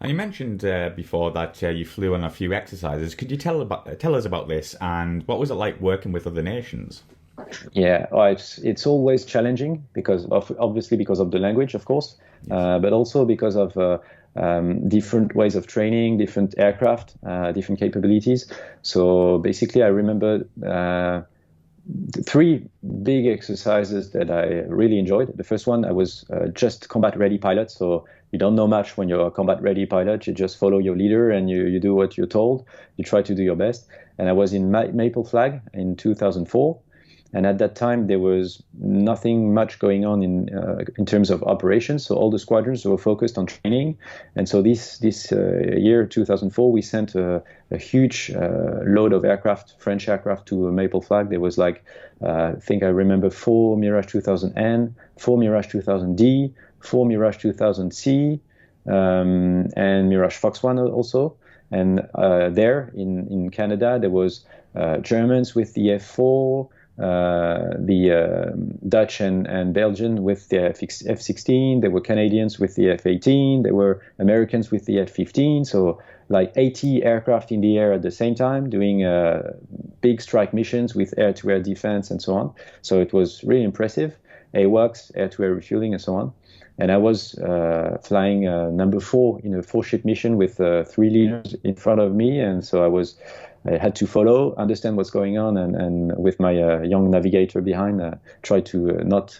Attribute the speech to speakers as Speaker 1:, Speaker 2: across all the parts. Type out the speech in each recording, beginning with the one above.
Speaker 1: And you mentioned before that you flew on a few exercises. Could you tell us about this and what was it like working with other nations?
Speaker 2: Yeah, well, it's always challenging because of obviously because of the language, of course,
Speaker 1: Yes.
Speaker 2: but also because of different ways of training, different aircraft, different capabilities. So basically, I remember three big exercises that I really enjoyed. The first one, I was just combat ready pilot, so you don't know much when you're a combat ready pilot. You just follow your leader and you do what you're told. You try to do your best. And I was in Maple Flag in 2004. And at that time, there was nothing much going on in terms of operations. So all the squadrons were focused on training. And so this year, 2004, we sent a huge load of aircraft, French aircraft, to Maple Flag. There was like, I think I remember four Mirage 2000N, four Mirage 2000D, four Mirage 2000C, and Mirage Fox One also. And there in Canada, there was Germans with the F4, the Dutch and Belgian with the F-16. There were Canadians with the F-18. There were Americans with the F-15. So like 80 aircraft in the air at the same time doing big strike missions with air-to-air defense and so on. So it was really impressive. AWACS, air-to-air refueling and so on. And I was flying number 4 in a 4-ship mission with 3 leaders in front of me. And so I had to follow, understand what's going on, and with my young navigator behind, try to not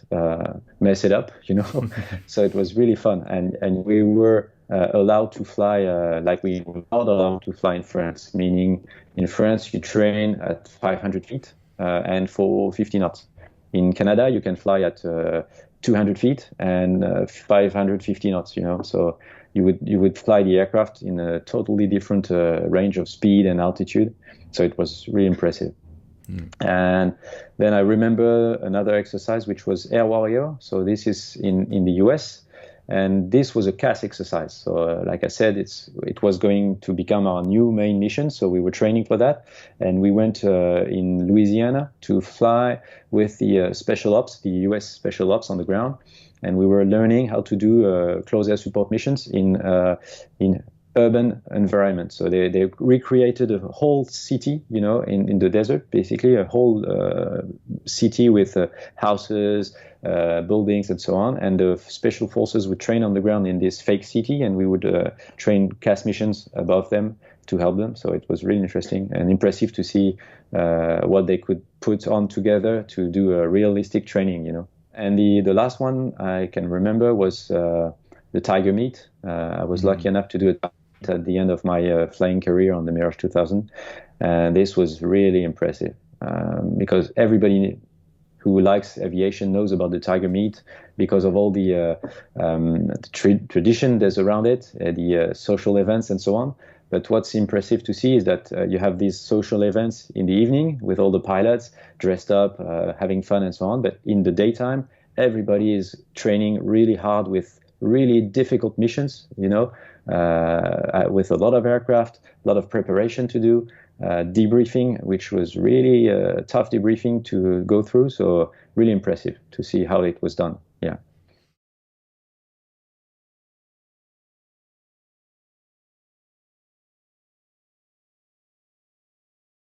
Speaker 2: mess it up, you know. So it was really fun, and we were allowed to fly like we were not allowed to fly in France. Meaning, in France you train at 500 feet and for 50 knots. In Canada, you can fly at 200 feet and 550 knots. You know, so you would fly the aircraft in a totally different range of speed and altitude. So it was really impressive. And then I remember another exercise which was Air Warrior. So this is in the US, and this was a CAS exercise. So like I said, it was going to become our new main mission. So we were training for that, and we went in Louisiana to fly with the special ops, the US special ops on the ground, and we were learning how to do close air support missions in urban environment. So they recreated a whole city, you know, in the desert, basically a whole city with houses, buildings, and so on. And the special forces would train on the ground in this fake city, and we would train CAS missions above them to help them. So it was really interesting and impressive to see what they could put on together to do a realistic training, you know. And the last one I can remember was the Tiger Meet. I was lucky enough to do it at the end of my flying career on the Mirage 2000. And this was really impressive because everybody who likes aviation knows about the Tiger Meet because of all the tradition there's around it, the social events and so on. But what's impressive to see is that you have these social events in the evening with all the pilots dressed up, having fun and so on. But in the daytime, everybody is training really hard with really difficult missions, you know, with a lot of aircraft, a lot of preparation to do, debriefing, which was really tough debriefing to go through. So really impressive to see how it was done. Yeah.